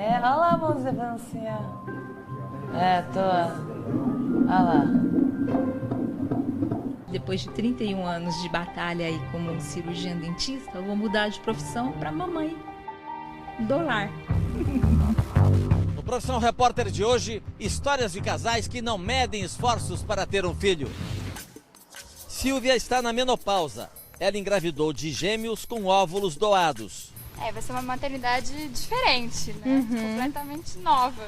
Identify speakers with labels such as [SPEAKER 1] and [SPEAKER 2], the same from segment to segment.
[SPEAKER 1] olha lá a mãozinha fazendo assim, ó. Tô. Olha lá.
[SPEAKER 2] Depois de 31 anos de batalha aí como cirurgiã dentista, eu vou mudar de profissão para mamãe do lar.
[SPEAKER 3] No Profissão Repórter de hoje, histórias de casais que não medem esforços para ter um filho. Silvia está na menopausa. Ela engravidou de gêmeos com óvulos doados.
[SPEAKER 4] Vai ser uma maternidade diferente, né? Completamente nova.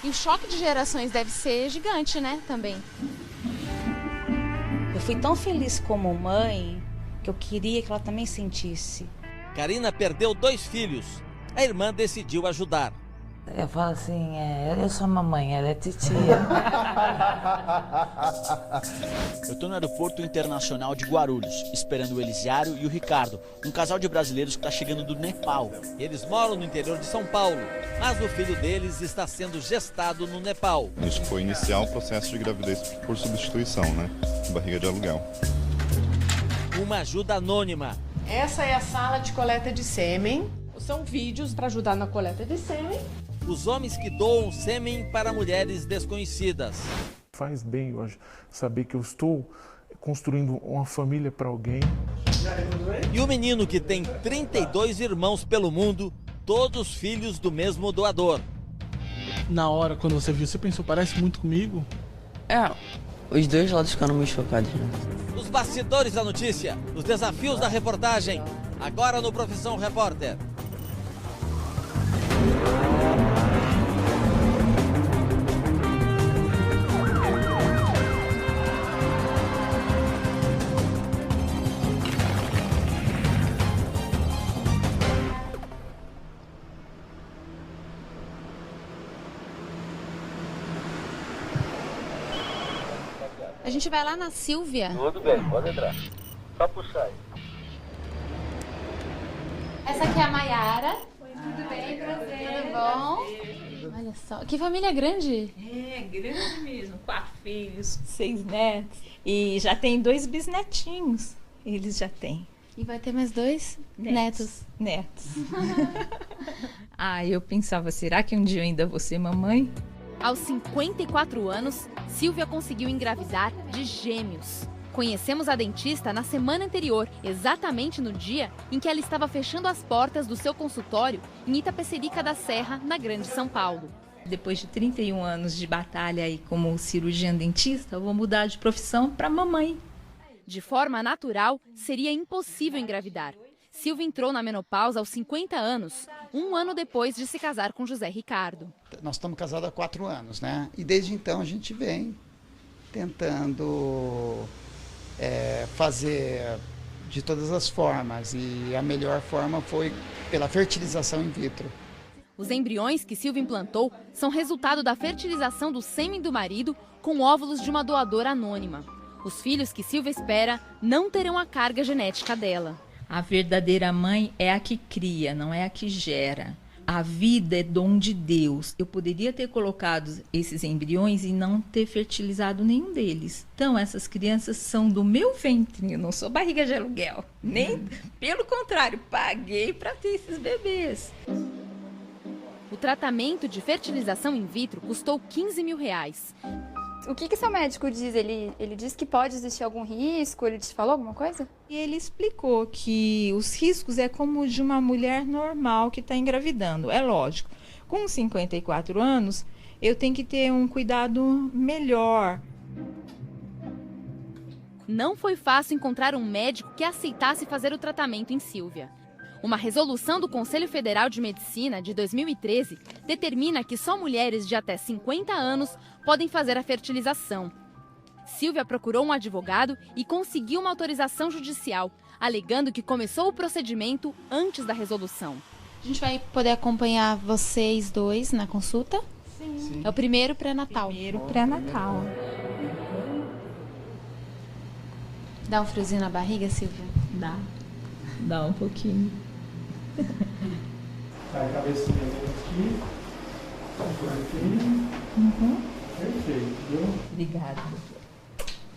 [SPEAKER 5] E o choque de gerações deve ser gigante, né, também.
[SPEAKER 6] Eu fui tão feliz como mãe que eu queria que ela também sentisse.
[SPEAKER 3] Karina perdeu 2 filhos. A irmã decidiu ajudar.
[SPEAKER 1] Eu falo assim, eu sou mamãe, ela é titia.
[SPEAKER 7] Eu estou no aeroporto internacional de Guarulhos, esperando o Elisiário e o Ricardo, um casal de brasileiros que está chegando do Nepal.
[SPEAKER 3] Eles moram no interior de São Paulo, mas o filho deles está sendo gestado no Nepal.
[SPEAKER 8] A gente foi iniciar um processo de gravidez por substituição, né? Barriga de aluguel.
[SPEAKER 3] Uma ajuda anônima.
[SPEAKER 9] Essa é a sala de coleta de sêmen. São vídeos para ajudar na coleta de sêmen.
[SPEAKER 3] Os homens que doam sêmen para mulheres desconhecidas.
[SPEAKER 10] Faz bem hoje saber que eu estou construindo uma família para alguém.
[SPEAKER 3] E o menino que tem 32 irmãos pelo mundo, todos filhos do mesmo doador.
[SPEAKER 11] Na hora, quando você viu, você pensou, parece muito comigo?
[SPEAKER 12] Os dois lados ficaram meio chocados.
[SPEAKER 3] Os bastidores da notícia, os desafios da reportagem, agora no Profissão Repórter.
[SPEAKER 5] A gente vai lá na Silvia.
[SPEAKER 3] Tudo bem, pode entrar. Só puxar aí.
[SPEAKER 5] Essa aqui é a Maiara.
[SPEAKER 4] Tudo bem, prazer.
[SPEAKER 5] Tudo bom? Olha só, que família grande.
[SPEAKER 2] Grande mesmo. 4 filhos, 6 netos. E já tem 2 bisnetinhos. Eles já têm.
[SPEAKER 5] E vai ter mais 2 netos.
[SPEAKER 2] Eu pensava, será que um dia eu ainda vou ser mamãe?
[SPEAKER 13] Aos 54 anos, Silvia conseguiu engravidar de gêmeos. Conhecemos a dentista na semana anterior, exatamente no dia em que ela estava fechando as portas do seu consultório em Itapecerica da Serra, na Grande São Paulo.
[SPEAKER 2] Depois de 31 anos de batalha aí como cirurgiã dentista, eu vou mudar de profissão para mamãe.
[SPEAKER 13] De forma natural, seria impossível engravidar. Silvia entrou na menopausa aos 50 anos, um ano depois de se casar com José Ricardo.
[SPEAKER 14] Nós estamos casados há 4 anos, né? E desde então a gente vem tentando fazer de todas as formas. E a melhor forma foi pela fertilização in vitro.
[SPEAKER 13] Os embriões que Silvia implantou são resultado da fertilização do sêmen do marido com óvulos de uma doadora anônima. Os filhos que Silvia espera não terão a carga genética dela.
[SPEAKER 2] A verdadeira mãe é a que cria, não é a que gera. A vida é dom de Deus. Eu poderia ter colocado esses embriões e não ter fertilizado nenhum deles. Então, essas crianças são do meu ventre, eu não sou barriga de aluguel. Nem, pelo contrário, paguei para ter esses bebês.
[SPEAKER 13] O tratamento de fertilização in vitro custou R$15 mil.
[SPEAKER 4] O que seu médico diz? Ele diz que pode existir algum risco? Ele te falou alguma coisa?
[SPEAKER 2] E ele explicou que os riscos é como de uma mulher normal que está engravidando. É lógico, com 54 anos, eu tenho que ter um cuidado melhor.
[SPEAKER 13] Não foi fácil encontrar um médico que aceitasse fazer o tratamento em Silvia. Uma resolução do Conselho Federal de Medicina de 2013 determina que só mulheres de até 50 anos podem fazer a fertilização. Silvia procurou um advogado e conseguiu uma autorização judicial, alegando que começou o procedimento antes da resolução.
[SPEAKER 5] A gente vai poder acompanhar vocês dois na consulta?
[SPEAKER 2] Sim.
[SPEAKER 5] É o primeiro pré-natal.
[SPEAKER 2] Primeiro pré-natal.
[SPEAKER 5] Dá um friozinho na barriga, Silvia?
[SPEAKER 2] Dá um pouquinho.
[SPEAKER 10] Tá, a cabecinha aqui. Perfeito, viu?
[SPEAKER 2] Obrigada, doutor.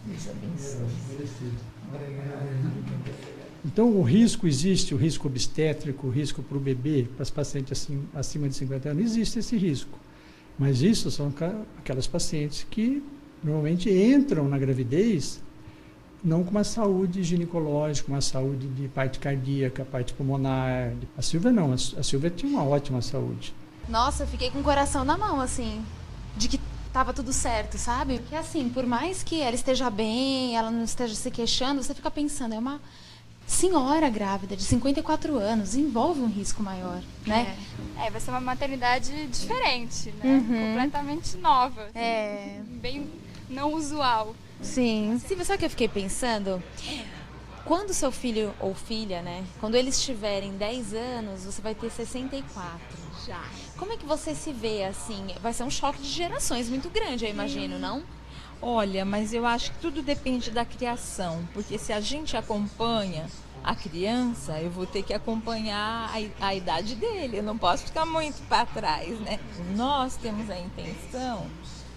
[SPEAKER 2] Deus abençoe.
[SPEAKER 10] Merecido. Obrigado.
[SPEAKER 15] Então, o risco existe, o risco obstétrico, o risco para o bebê, para as pacientes acima de 50 anos, existe esse risco. Mas isso são aquelas pacientes que normalmente entram na gravidez não com uma saúde ginecológica, uma saúde de parte cardíaca, parte pulmonar. A Silvia não, a Silvia tinha uma ótima saúde.
[SPEAKER 5] Nossa, eu fiquei com o coração na mão, assim, de que tava tudo certo, sabe? Porque assim, por mais que ela esteja bem, ela não esteja se queixando, você fica pensando, é uma senhora grávida de 54 anos, envolve um risco maior, né?
[SPEAKER 4] Vai ser uma maternidade diferente, né? Completamente nova. Bem não usual.
[SPEAKER 6] Sim. Silvia, sabe o que eu fiquei pensando? Quando seu filho ou filha, né? Quando eles tiverem 10 anos, você vai ter 64. Já. Como é que você se vê assim? Vai ser um choque de gerações muito grande, eu imagino, não?
[SPEAKER 2] Olha, mas eu acho que tudo depende da criação, porque se a gente acompanha a criança, eu vou ter que acompanhar a idade dele, eu não posso ficar muito para trás, né? Nós temos a intenção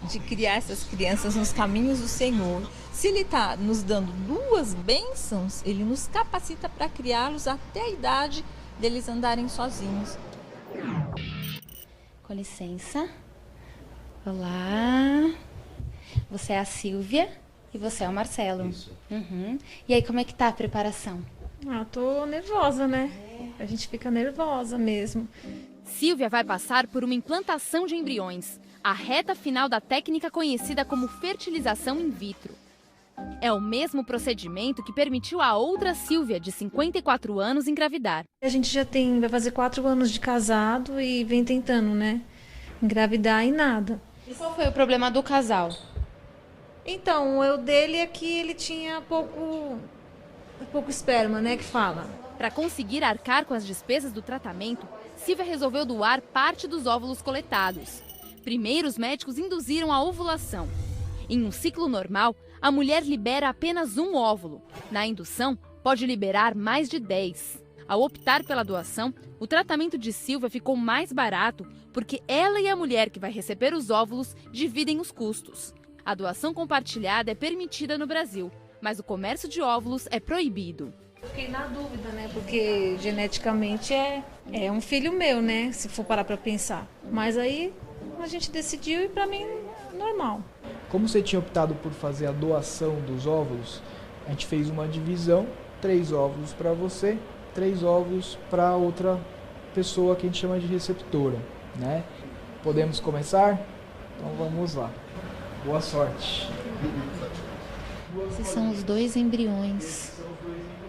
[SPEAKER 2] de criar essas crianças nos caminhos do Senhor. Se Ele está nos dando 2 bênçãos, Ele nos capacita para criá-los até a idade deles andarem sozinhos.
[SPEAKER 6] Com licença. Olá. Você é a Silvia e você é o Marcelo. Isso. E aí, como é que tá a preparação?
[SPEAKER 16] Tô nervosa, né? A gente fica nervosa mesmo.
[SPEAKER 13] Silvia vai passar por uma implantação de embriões, a reta final da técnica conhecida como fertilização in vitro. É o mesmo procedimento que permitiu a outra Silvia, de 54 anos, engravidar.
[SPEAKER 16] A gente já vai fazer 4 anos de casado e vem tentando, né? Engravidar e nada.
[SPEAKER 6] E qual foi o problema do casal?
[SPEAKER 16] Então, o dele é que ele tinha pouco esperma, né, que fala.
[SPEAKER 13] Para conseguir arcar com as despesas do tratamento, Silvia resolveu doar parte dos óvulos coletados. Primeiro, os médicos induziram a ovulação. Em um ciclo normal, a mulher libera apenas um óvulo. Na indução, pode liberar mais de 10. Ao optar pela doação, o tratamento de Silvia ficou mais barato porque ela e a mulher que vai receber os óvulos dividem os custos. A doação compartilhada é permitida no Brasil, mas o comércio de óvulos é proibido.
[SPEAKER 16] Fiquei na dúvida, né? Porque geneticamente é um filho meu, né? Se for parar para pensar. Mas aí a gente decidiu e para mim normal.
[SPEAKER 17] Como você tinha optado por fazer a doação dos óvulos, a gente fez uma divisão, 3 óvulos para você, 3 óvulos para outra pessoa que a gente chama de receptora, né? Podemos começar? Então vamos lá. Boa sorte.
[SPEAKER 6] Esses são os 2 embriões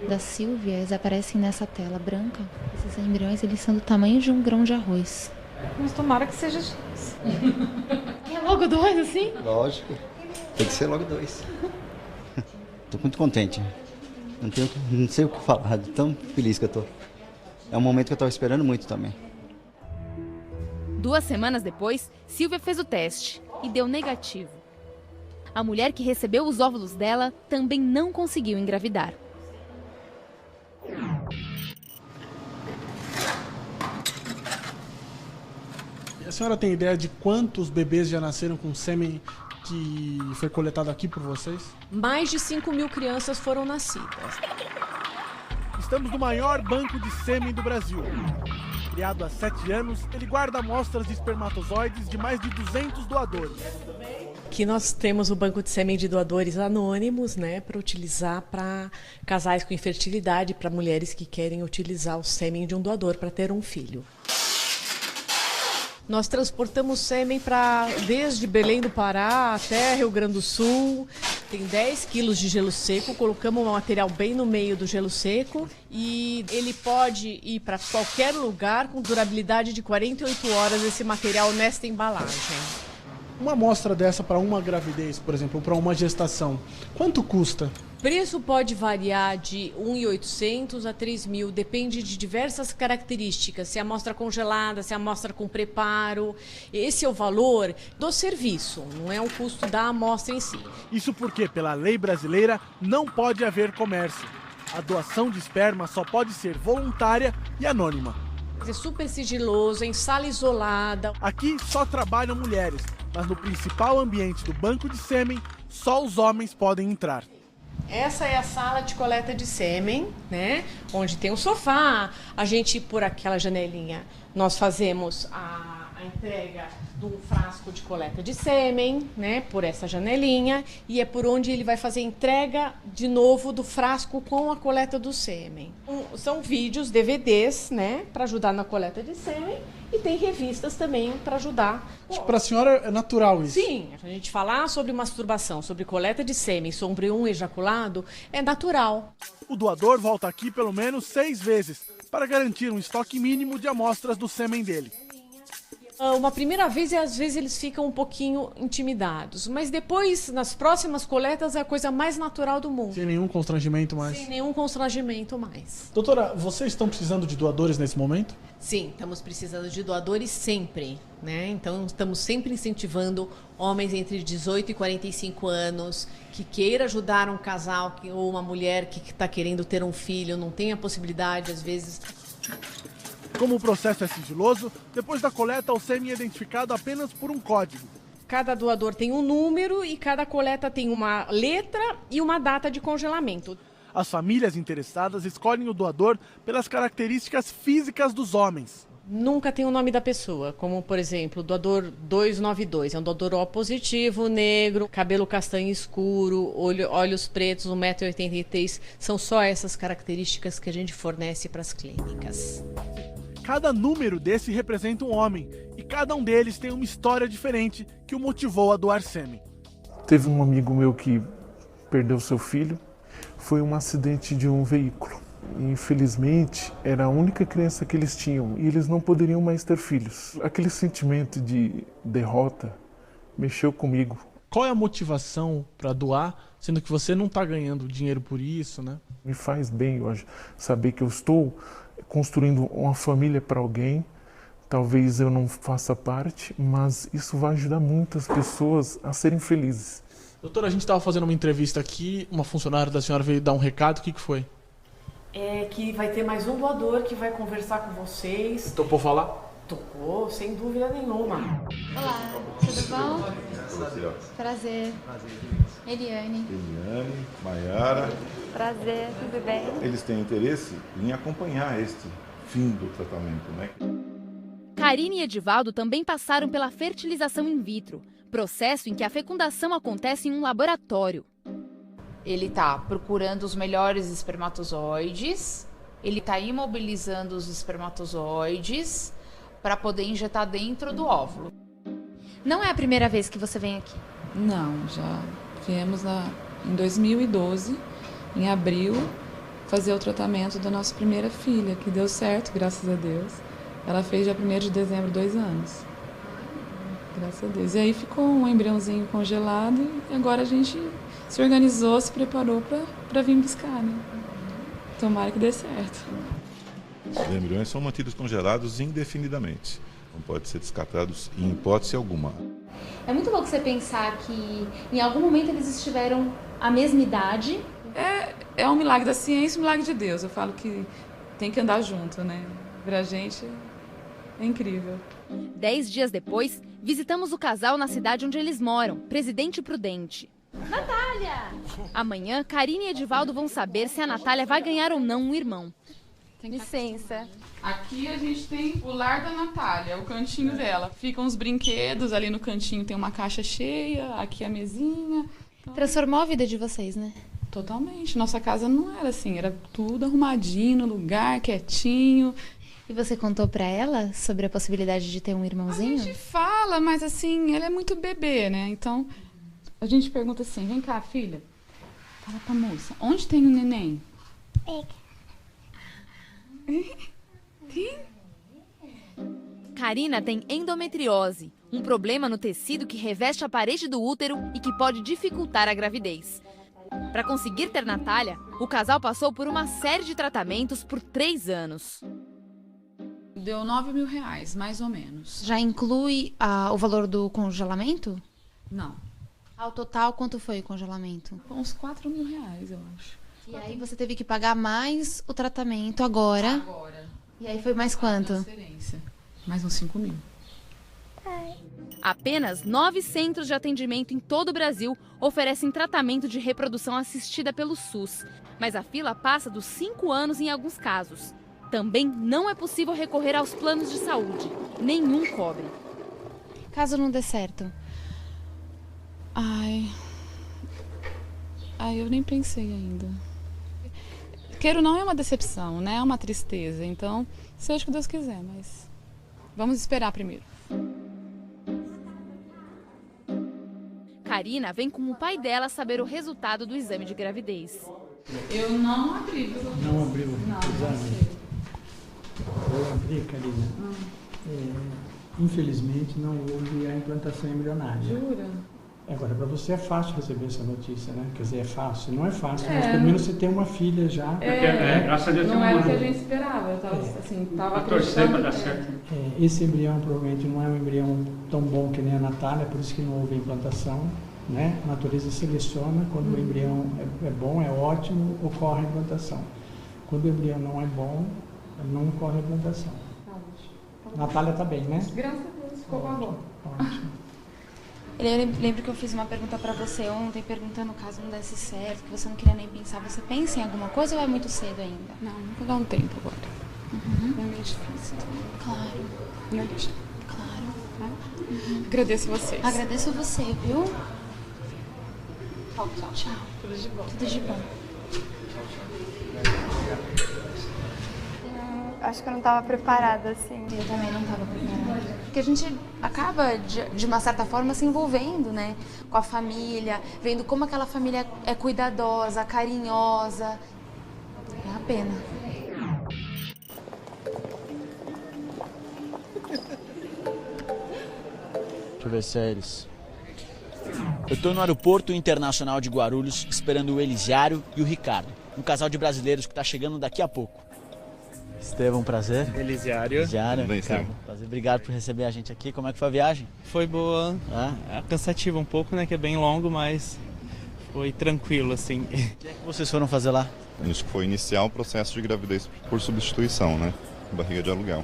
[SPEAKER 6] da Silvia, eles aparecem nessa tela branca. Esses embriões, eles são do tamanho de um grão de arroz.
[SPEAKER 16] Mas tomara que seja...
[SPEAKER 5] É logo 2, assim?
[SPEAKER 18] Lógico. Tem que ser logo 2. Tô muito contente. Não sei o que falar, de tão feliz que eu tô. É um momento que eu tava esperando muito também.
[SPEAKER 13] 2 semanas depois, Silvia fez o teste e deu negativo. A mulher que recebeu os óvulos dela também não conseguiu engravidar.
[SPEAKER 11] A senhora tem ideia de quantos bebês já nasceram com sêmen que foi coletado aqui por vocês?
[SPEAKER 9] Mais de 5.000 crianças foram nascidas.
[SPEAKER 11] Estamos no maior banco de sêmen do Brasil. Criado há 7 anos, ele guarda amostras de espermatozoides de mais de 200 doadores.
[SPEAKER 9] Aqui nós temos o banco de sêmen de doadores anônimos, né, para utilizar para casais com infertilidade, para mulheres que querem utilizar o sêmen de um doador para ter um filho. Nós transportamos sêmen desde Belém do Pará até Rio Grande do Sul. Tem 10 quilos de gelo seco, colocamos um material bem no meio do gelo seco e ele pode ir para qualquer lugar com durabilidade de 48 horas esse material nesta embalagem.
[SPEAKER 11] Uma amostra dessa para uma gravidez, por exemplo, ou para uma gestação, quanto custa?
[SPEAKER 9] O preço pode variar de 1.800 a 3.000, depende de diversas características, se é amostra congelada, se é amostra com preparo. Esse é o valor do serviço, não é o custo da amostra em si.
[SPEAKER 11] Isso porque, pela lei brasileira, não pode haver comércio. A doação de esperma só pode ser voluntária e anônima.
[SPEAKER 9] É super sigiloso, em sala isolada.
[SPEAKER 11] Aqui só trabalham mulheres, mas no principal ambiente do banco de sêmen, só os homens podem entrar.
[SPEAKER 9] Essa é a sala de coleta de sêmen, né? Onde tem um sofá, a gente, por aquela janelinha, nós fazemos a entrega de um frasco de coleta de sêmen, né? Por essa janelinha, e é por onde ele vai fazer a entrega de novo do frasco com a coleta do sêmen. São vídeos, DVDs, né? Para ajudar na coleta de sêmen, e tem revistas também para ajudar.
[SPEAKER 11] Para a senhora é natural isso?
[SPEAKER 9] Sim, a gente falar sobre masturbação, sobre coleta de sêmen, sobre um ejaculado, é natural.
[SPEAKER 11] O doador volta aqui pelo menos 6 vezes para garantir um estoque mínimo de amostras do sêmen dele.
[SPEAKER 9] Uma primeira vez e às vezes eles ficam um pouquinho intimidados, mas depois, nas próximas coletas, é a coisa mais natural do mundo.
[SPEAKER 11] Sem nenhum constrangimento mais?
[SPEAKER 9] Sem nenhum constrangimento mais.
[SPEAKER 11] Doutora, vocês estão precisando de doadores nesse momento?
[SPEAKER 9] Sim, estamos precisando de doadores sempre, né? Então estamos sempre incentivando homens entre 18 e 45 anos que queira ajudar um casal ou uma mulher que está querendo ter um filho, não tem a possibilidade, às vezes.
[SPEAKER 11] Como o processo é sigiloso, depois da coleta o sêmen é identificado apenas por um código.
[SPEAKER 9] Cada doador tem um número e cada coleta tem uma letra e uma data de congelamento.
[SPEAKER 11] As famílias interessadas escolhem o doador pelas características físicas dos homens.
[SPEAKER 9] Nunca tem o nome da pessoa, como por exemplo, o doador 292, é um doador O positivo, negro, cabelo castanho escuro, olhos pretos, 1,83 m, são só essas características que a gente fornece para as clínicas.
[SPEAKER 11] Cada número desse representa um homem, e cada um deles tem uma história diferente que o motivou a doar sêmen.
[SPEAKER 10] Teve um amigo meu que perdeu seu filho, foi um acidente de um veículo. Infelizmente, era a única criança que eles tinham e eles não poderiam mais ter filhos. Aquele sentimento de derrota mexeu comigo.
[SPEAKER 11] Qual é a motivação para doar, sendo que você não está ganhando dinheiro por isso, né?
[SPEAKER 10] Me faz bem hoje saber que eu estou construindo uma família para alguém. Talvez eu não faça parte, mas isso vai ajudar muitas pessoas a serem felizes.
[SPEAKER 11] Doutora, a gente estava fazendo uma entrevista aqui, uma funcionária da senhora veio dar um recado, o que foi?
[SPEAKER 9] É que vai ter mais um doador que vai conversar com vocês.
[SPEAKER 11] Topou falar?
[SPEAKER 9] Topou, sem dúvida nenhuma.
[SPEAKER 4] Olá, tudo bom? Prazer. Eliane.
[SPEAKER 8] Eliane, Maiara.
[SPEAKER 4] Prazer, tudo bem?
[SPEAKER 8] Eles têm interesse em acompanhar este fim do tratamento, né?
[SPEAKER 13] Karine e Edivaldo também passaram pela fertilização in vitro, processo em que a fecundação acontece em um laboratório.
[SPEAKER 5] Ele está procurando os melhores espermatozoides, ele está imobilizando os espermatozoides para poder injetar dentro do óvulo.
[SPEAKER 6] Não é a primeira vez que você vem aqui?
[SPEAKER 19] Não, já viemos em 2012, em abril, fazer o tratamento da nossa primeira filha, que deu certo, graças a Deus. Ela fez dia 1º de dezembro, 2 anos. Graças a Deus. E aí ficou um embriãozinho congelado e agora a gente se organizou, se preparou para vir buscar, né? Tomara que dê certo.
[SPEAKER 8] Os embriões são mantidos congelados indefinidamente. Não pode ser descartados em hipótese alguma.
[SPEAKER 6] É muito louco você pensar que em algum momento eles estiveram à mesma idade.
[SPEAKER 19] É um milagre da ciência, um milagre de Deus. Eu falo que tem que andar junto, né? Pra gente é incrível.
[SPEAKER 13] 10 dias depois, visitamos o casal na cidade onde eles moram, Presidente Prudente.
[SPEAKER 6] Natália!
[SPEAKER 13] Amanhã, Karine e Edivaldo vão saber se a Natália vai ganhar ou não um irmão.
[SPEAKER 6] Licença.
[SPEAKER 19] Aqui a gente tem o lar da Natália, o cantinho dela. Ficam os brinquedos, ali no cantinho tem uma caixa cheia, aqui a mesinha. Então...
[SPEAKER 6] Transformou a vida de vocês, né?
[SPEAKER 19] Totalmente. Nossa casa não era assim, era tudo arrumadinho, no lugar, quietinho.
[SPEAKER 6] E você contou pra ela sobre a possibilidade de ter um irmãozinho?
[SPEAKER 19] A gente fala, mas assim, ela é muito bebê, né? Então, a gente pergunta assim, vem cá, filha. Fala pra moça, onde tem o neném? Tem?
[SPEAKER 13] Karina tem endometriose, um problema no tecido que reveste a parede do útero e que pode dificultar a gravidez. Para conseguir ter Natália, o casal passou por uma série de tratamentos por 3 anos.
[SPEAKER 19] Deu R$9.000, mais ou menos.
[SPEAKER 6] Já inclui o valor do congelamento?
[SPEAKER 19] Não.
[SPEAKER 6] Ao total, quanto foi o congelamento?
[SPEAKER 19] Uns R$4.000, eu acho.
[SPEAKER 6] E aí você teve que pagar mais o tratamento agora.
[SPEAKER 19] Agora.
[SPEAKER 6] E aí foi mais quanto?
[SPEAKER 19] Transferência. Mais uns R$5.000.
[SPEAKER 13] Apenas 9 centros de atendimento em todo o Brasil oferecem tratamento de reprodução assistida pelo SUS, mas a fila passa dos 5 anos em alguns casos. Também não é possível recorrer aos planos de saúde. Nenhum cobre.
[SPEAKER 6] Caso não dê certo.
[SPEAKER 19] Ai, eu nem pensei ainda. Queiro não é uma decepção, né? É uma tristeza. Então, seja o que Deus quiser, mas vamos esperar primeiro.
[SPEAKER 13] Karina vem com o pai dela saber o resultado do exame de gravidez.
[SPEAKER 19] Eu não abri.
[SPEAKER 15] Não abriu o exame? Eu abri, Karina. Infelizmente não houve a implantação embrionária.
[SPEAKER 19] Jura?
[SPEAKER 15] Agora, para você é fácil receber essa notícia, né? Quer dizer, é fácil. Não é fácil, mas pelo menos você tem uma filha já.
[SPEAKER 19] Graças a Deus não era o que a gente esperava. Eu tava
[SPEAKER 15] torcendo para dar certo. Esse embrião provavelmente não é um embrião tão bom que nem a Natália, por isso que não houve implantação. Né? A natureza seleciona, quando o embrião é bom, é ótimo, ocorre a implantação. Quando o embrião não é bom, não ocorre a implantação. Natália está bem, né?
[SPEAKER 19] Graças a Deus, ficou bom.
[SPEAKER 15] Ótimo.
[SPEAKER 5] Eu lembro que eu fiz uma pergunta pra você ontem, perguntando caso não desse certo, que você não queria nem pensar. Você pensa em alguma coisa ou é muito cedo ainda?
[SPEAKER 19] Não, vou dar um tempo agora. É meio difícil.
[SPEAKER 5] Claro.
[SPEAKER 19] Não deixa.
[SPEAKER 5] Claro.
[SPEAKER 19] Tá? Agradeço vocês.
[SPEAKER 5] Agradeço a você, viu?
[SPEAKER 19] Tchau.
[SPEAKER 5] Tchau.
[SPEAKER 19] Tudo de bom.
[SPEAKER 5] Tudo de bom.
[SPEAKER 4] Acho que eu não estava preparada, assim.
[SPEAKER 5] Eu também não estava preparada. Porque a gente acaba, de uma certa forma, se envolvendo, né? Com a família, vendo como aquela família é cuidadosa, carinhosa. É uma pena.
[SPEAKER 7] Deixa eu ver se é eles. Eu tô no aeroporto internacional de Guarulhos esperando o Elisiário e o Ricardo, um casal de brasileiros que tá chegando daqui a pouco. Estevão, prazer.
[SPEAKER 20] Elisiário.
[SPEAKER 8] Bem,
[SPEAKER 7] Ricardo, prazer. Obrigado por receber a gente aqui. Como é que foi a viagem?
[SPEAKER 20] Foi boa. É cansativa um pouco, né? Que é bem longo, mas foi tranquilo, assim.
[SPEAKER 7] O que é que vocês foram fazer lá?
[SPEAKER 8] A gente foi iniciar o processo de gravidez por substituição, né? Barriga de aluguel.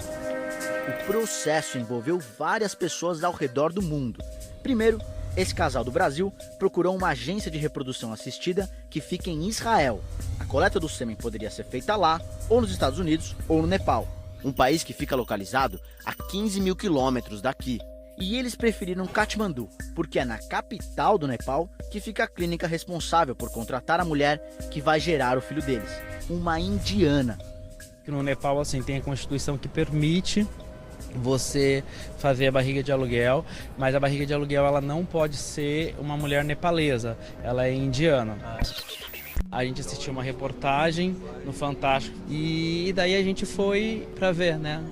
[SPEAKER 7] O processo envolveu várias pessoas ao redor do mundo. Primeiro, esse casal do Brasil procurou uma agência de reprodução assistida que fica em Israel. A coleta do sêmen poderia ser feita lá, ou nos Estados Unidos, ou no Nepal, um país que fica localizado a 15 mil quilômetros daqui. E eles preferiram Katmandu, porque é na capital do Nepal que fica a clínica responsável por contratar a mulher que vai gerar o filho deles, uma indiana.
[SPEAKER 20] No Nepal, assim, tem a Constituição que permite você fazer a barriga de aluguel, mas a barriga de aluguel ela não pode ser uma mulher nepalesa, ela é indiana. A gente assistiu uma reportagem no Fantástico e daí a gente foi para ver, né?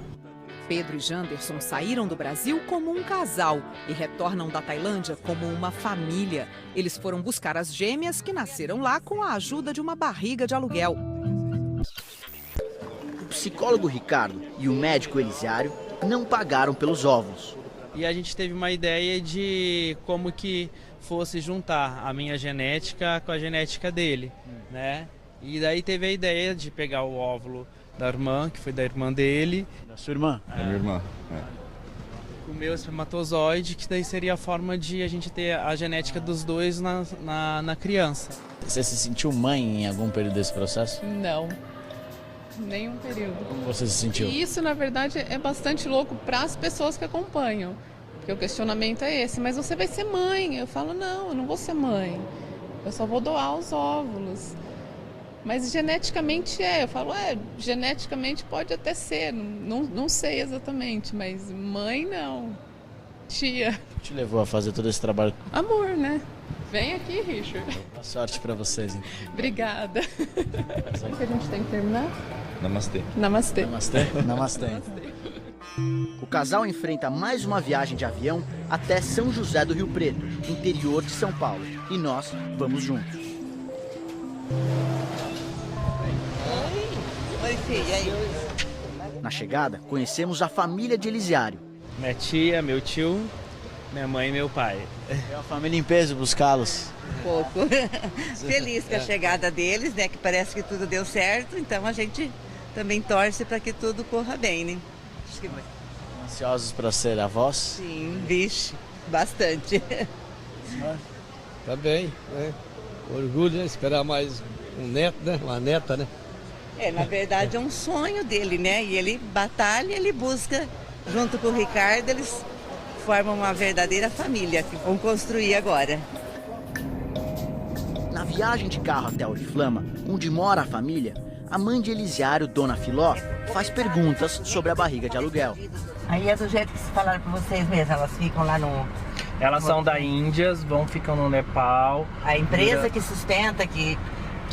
[SPEAKER 21] Pedro e Janderson saíram do Brasil como um casal e retornam da Tailândia como uma família. Eles foram buscar as gêmeas que nasceram lá com a ajuda de uma barriga de aluguel.
[SPEAKER 7] O psicólogo Ricardo e o médico Elisiário não pagaram pelos óvulos.
[SPEAKER 20] E a gente teve uma ideia de como que fosse juntar a minha genética com a genética dele, né? E daí teve a ideia de pegar o óvulo da irmã, que foi da irmã dele.
[SPEAKER 7] Da sua irmã?
[SPEAKER 8] Da minha irmã,
[SPEAKER 20] O meu espermatozoide, que daí seria a forma de a gente ter a genética dos dois na criança.
[SPEAKER 7] Você se sentiu mãe em algum período desse processo?
[SPEAKER 19] Não. Nenhum período.
[SPEAKER 7] Como você se sentiu?
[SPEAKER 19] E isso, na verdade, é bastante louco para as pessoas que acompanham. Porque o questionamento é esse, mas você vai ser mãe. Eu falo, não, eu não vou ser mãe. Eu só vou doar os óvulos. Mas geneticamente eu falo, geneticamente pode até ser, não sei exatamente, mas mãe não. Tia.
[SPEAKER 7] O que te levou a fazer todo esse trabalho?
[SPEAKER 19] Amor, né? Vem aqui, Richard.
[SPEAKER 7] Boa sorte pra vocês, então.
[SPEAKER 19] Obrigada. O que a gente tem que terminar?
[SPEAKER 8] Namastê.
[SPEAKER 19] Namastê.
[SPEAKER 7] Namastê? Namastê. O casal enfrenta mais uma viagem de avião até São José do Rio Preto, interior de São Paulo. E nós vamos juntos.
[SPEAKER 1] Oi, filha, e aí?
[SPEAKER 7] Na chegada, conhecemos a família de Elisiário.
[SPEAKER 20] Minha tia, meu tio, minha mãe e meu pai.
[SPEAKER 7] É uma família em peso buscá-los.
[SPEAKER 1] Um pouco. Feliz com a chegada deles, né? Que parece que tudo deu certo, então a gente também torce para que tudo corra bem, né? Acho que vai.
[SPEAKER 7] Ansiosos para ser avós?
[SPEAKER 12] Sim, vixe, bastante.
[SPEAKER 22] Tá bem, né? Orgulho, né? Esperar mais um neto, né? Uma neta, né?
[SPEAKER 12] Na verdade é um sonho dele, né? E ele batalha, ele busca, junto com o Ricardo, eles formam uma verdadeira família que vão construir agora.
[SPEAKER 7] Na viagem de carro até Oriflama, onde mora a família, a mãe de Elisiário, Dona Filó, faz perguntas sobre a barriga de aluguel.
[SPEAKER 12] Aí é do jeito que se falaram pra vocês mesmo, elas ficam lá no...
[SPEAKER 23] Elas são da Índia, vão ficando no Nepal.
[SPEAKER 12] A empresa que sustenta, que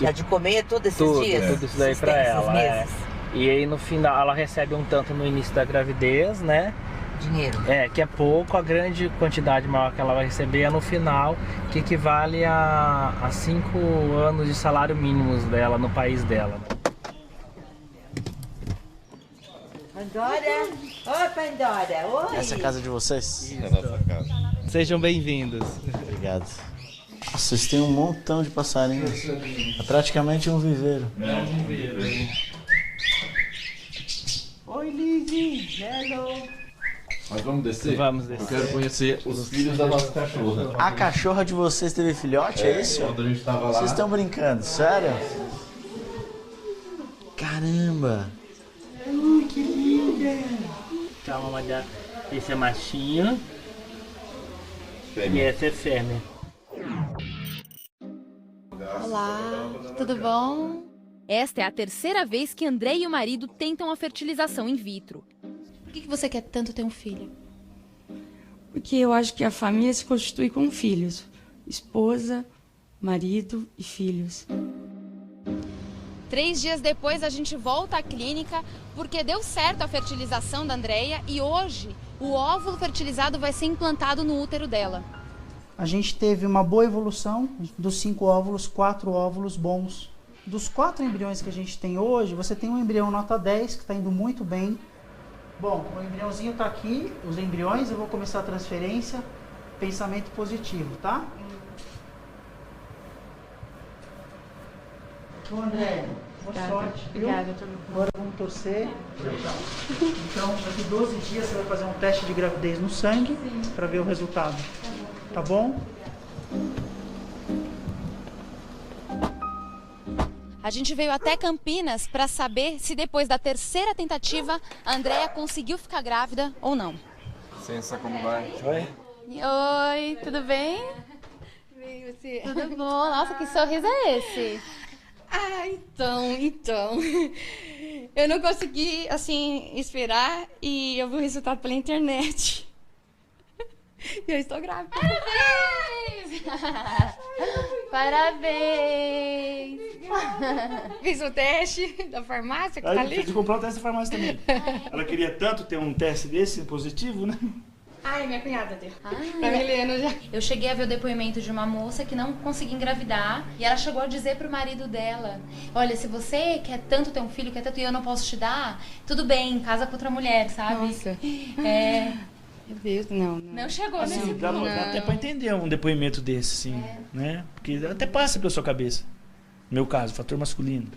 [SPEAKER 12] é de comer todos esses dias?
[SPEAKER 23] Tudo isso daí pra ela, E aí no final ela recebe um tanto no início da gravidez, né?
[SPEAKER 12] Dinheiro.
[SPEAKER 23] Que é pouco, a grande quantidade maior que ela vai receber é no final, que equivale a 5 anos de salário mínimos dela no país dela.
[SPEAKER 12] Pandora! Oi, Pandora! Oi!
[SPEAKER 7] Essa é a casa de vocês?
[SPEAKER 23] É a nossa casa. Sejam bem-vindos.
[SPEAKER 7] Obrigado. Vocês têm um montão de passarinhos. É praticamente um viveiro.
[SPEAKER 23] É um viveiro.
[SPEAKER 12] Oi, Lizzy! Hello!
[SPEAKER 24] Nós vamos descer?
[SPEAKER 23] Vamos descer.
[SPEAKER 24] Eu quero conhecer os filhos da nossa cachorra.
[SPEAKER 7] A cachorra de vocês teve filhote, é isso?
[SPEAKER 24] Quando a gente tava lá.
[SPEAKER 7] Vocês estão brincando, sério? Caramba!
[SPEAKER 12] Que linda!
[SPEAKER 23] Então, vamos dar... Esse é machinho. E essa é fêmea.
[SPEAKER 5] Olá, tudo bom?
[SPEAKER 13] Esta é a terceira vez que André e o marido tentam a fertilização in vitro.
[SPEAKER 5] Por que você quer tanto ter um filho?
[SPEAKER 25] Porque eu acho que a família se constitui com filhos. Esposa, marido e filhos.
[SPEAKER 5] 3 dias depois a gente volta à clínica porque deu certo a fertilização da Andreia e hoje o óvulo fertilizado vai ser implantado no útero dela.
[SPEAKER 26] A gente teve uma boa evolução, dos 5 óvulos, 4 óvulos bons. Dos 4 embriões que a gente tem hoje, você tem um embrião nota 10 que está indo muito bem. Bom, o embriãozinho está aqui, os embriões, eu vou começar a transferência, pensamento positivo, tá? Bom, André, boa sorte.
[SPEAKER 5] Obrigada.
[SPEAKER 26] Agora vamos torcer. Então, daqui 12 dias você vai fazer um teste de gravidez no sangue para ver o resultado. Tá bom?
[SPEAKER 5] A gente veio até Campinas para saber se depois da terceira tentativa a Andreia conseguiu ficar grávida ou não.
[SPEAKER 24] Licença, como vai?
[SPEAKER 23] Oi.
[SPEAKER 5] Oi, tudo bem?
[SPEAKER 27] Bem, você?
[SPEAKER 5] Tudo bom? Nossa, que sorriso é esse?
[SPEAKER 27] Então. Eu não consegui, assim, esperar e eu vi o resultado pela internet. E eu estou grávida.
[SPEAKER 5] Parabéns!
[SPEAKER 27] Fiz o teste da farmácia que tá ali.
[SPEAKER 28] Tem que comprar o teste da farmácia também. Ela queria tanto ter um teste desse positivo, né?
[SPEAKER 27] Ai, minha cunhada deu.
[SPEAKER 5] Tá
[SPEAKER 27] me lendo já.
[SPEAKER 5] Eu cheguei a ver o depoimento de uma moça que não conseguia engravidar e ela chegou a dizer pro marido dela: olha, se você quer tanto ter um filho, quer tanto e eu não posso te dar, tudo bem, casa com outra mulher, sabe?
[SPEAKER 27] Nossa.
[SPEAKER 5] Meu Deus, não. Não chegou
[SPEAKER 28] Assim,
[SPEAKER 5] nesse
[SPEAKER 28] dá
[SPEAKER 5] ponto.
[SPEAKER 28] até pra entender um depoimento desse, sim, né? Porque até passa pela sua cabeça. No meu caso, fator masculino.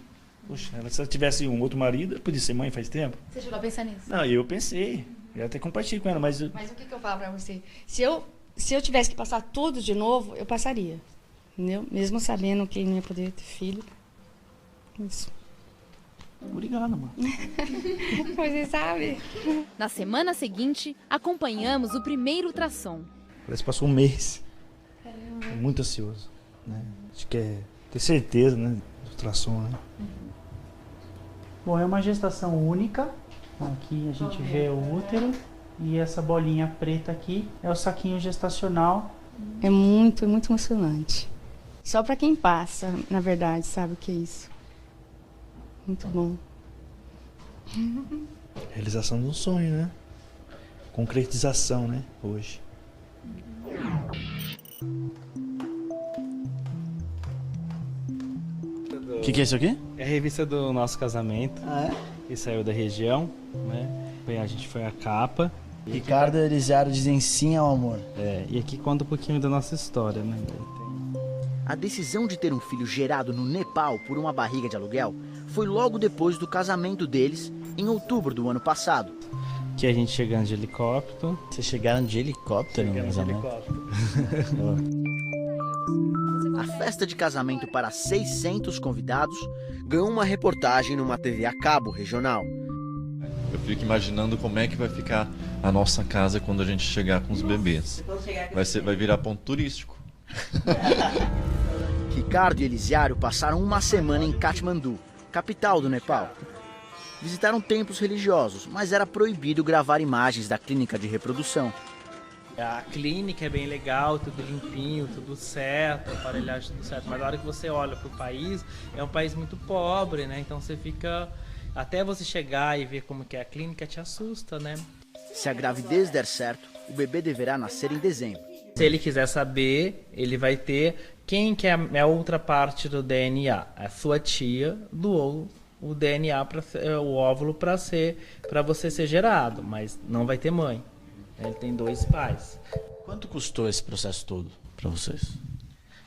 [SPEAKER 28] Poxa, se ela tivesse um outro marido, ela podia ser mãe faz tempo.
[SPEAKER 5] Você chegou a pensar nisso?
[SPEAKER 28] Não, eu pensei. Eu até compartilhei com ela, mas...
[SPEAKER 27] Mas o que eu falo pra você? Se eu tivesse que passar tudo de novo, eu passaria. Entendeu? Mesmo sabendo que não ia poder ter filho. Isso.
[SPEAKER 28] Obrigado, mano.
[SPEAKER 27] Você sabe.
[SPEAKER 13] Na semana seguinte, acompanhamos o primeiro ultrassom.
[SPEAKER 28] Parece que passou um mês. Tô muito ansioso, né? Acho que é ter certeza, né? Do ultrassom, né?
[SPEAKER 26] Bom, é uma gestação única. Aqui a gente vê o útero e essa bolinha preta aqui é o saquinho gestacional.
[SPEAKER 25] É muito emocionante. Só para quem passa, na verdade, sabe o que é isso. Muito bom.
[SPEAKER 28] Realização de um sonho, né? Concretização, né? Hoje.
[SPEAKER 7] O que é isso aqui?
[SPEAKER 23] É a revista do nosso casamento.
[SPEAKER 7] Ah, é?
[SPEAKER 23] Que saiu da região, né? A gente foi a capa.
[SPEAKER 7] Ricardo e Elisiário dizem sim ao amor.
[SPEAKER 23] E aqui conta um pouquinho da nossa história, né?
[SPEAKER 7] A decisão de ter um filho gerado no Nepal por uma barriga de aluguel foi logo depois do casamento deles, em outubro do ano passado.
[SPEAKER 23] Que a gente chegando de helicóptero.
[SPEAKER 7] Vocês chegaram de helicóptero?
[SPEAKER 23] Chegamos de helicóptero.
[SPEAKER 7] A festa de casamento para 600 convidados ganhou uma reportagem numa TV a cabo regional.
[SPEAKER 24] Eu fico imaginando como é que vai ficar a nossa casa quando a gente chegar com os bebês. Vai virar ponto turístico.
[SPEAKER 7] Ricardo e Elisiário passaram uma semana em Katmandu, capital do Nepal. Visitaram templos religiosos, mas era proibido gravar imagens da clínica de reprodução.
[SPEAKER 23] A clínica é bem legal, tudo limpinho, tudo certo, aparelhagem tudo certo. Mas na hora que você olha para o país, é um país muito pobre, né? Então você fica... Até você chegar e ver como que é a clínica te assusta, né?
[SPEAKER 7] Se a gravidez der certo, o bebê deverá nascer em dezembro.
[SPEAKER 23] Se ele quiser saber, ele vai ter quem que é a outra parte do DNA. A sua tia doou o DNA, o óvulo para você ser gerado, mas não vai ter mãe. Ele tem 2 pais.
[SPEAKER 28] Quanto custou esse processo todo para vocês?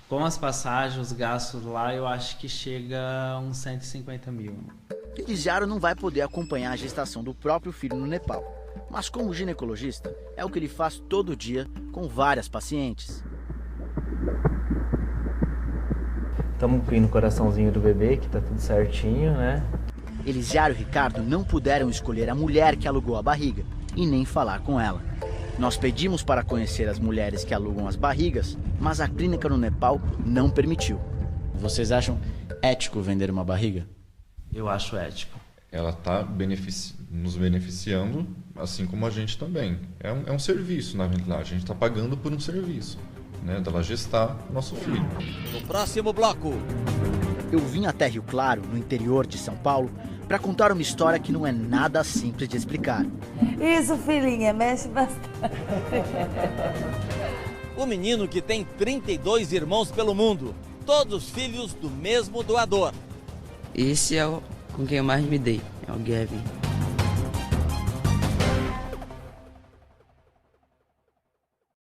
[SPEAKER 23] Com as passagens, os gastos lá, eu acho que chega a uns 150 mil.
[SPEAKER 7] Elisiário não vai poder acompanhar a gestação do próprio filho no Nepal, mas como ginecologista, é o que ele faz todo dia com várias pacientes.
[SPEAKER 23] Estamos indo no coraçãozinho do bebê, que tá tudo certinho, né?
[SPEAKER 7] Elisiário e Ricardo não puderam escolher a mulher que alugou a barriga e nem falar com ela. Nós pedimos para conhecer as mulheres que alugam as barrigas, mas a clínica no Nepal não permitiu.
[SPEAKER 28] Vocês acham ético vender uma barriga?
[SPEAKER 23] Eu acho ético.
[SPEAKER 24] Ela está nos beneficiando, assim como a gente também. É um serviço, na verdade. A gente está pagando por um serviço, né? Dela gestar nosso filho.
[SPEAKER 7] No próximo bloco, eu vim até Rio Claro, no interior de São Paulo, para contar uma história que não é nada simples de explicar.
[SPEAKER 1] Isso, filhinha, mexe bastante.
[SPEAKER 2] O menino que tem 32 irmãos pelo mundo, todos filhos do mesmo doador.
[SPEAKER 3] Esse é com quem eu mais me dei, é o Gavin.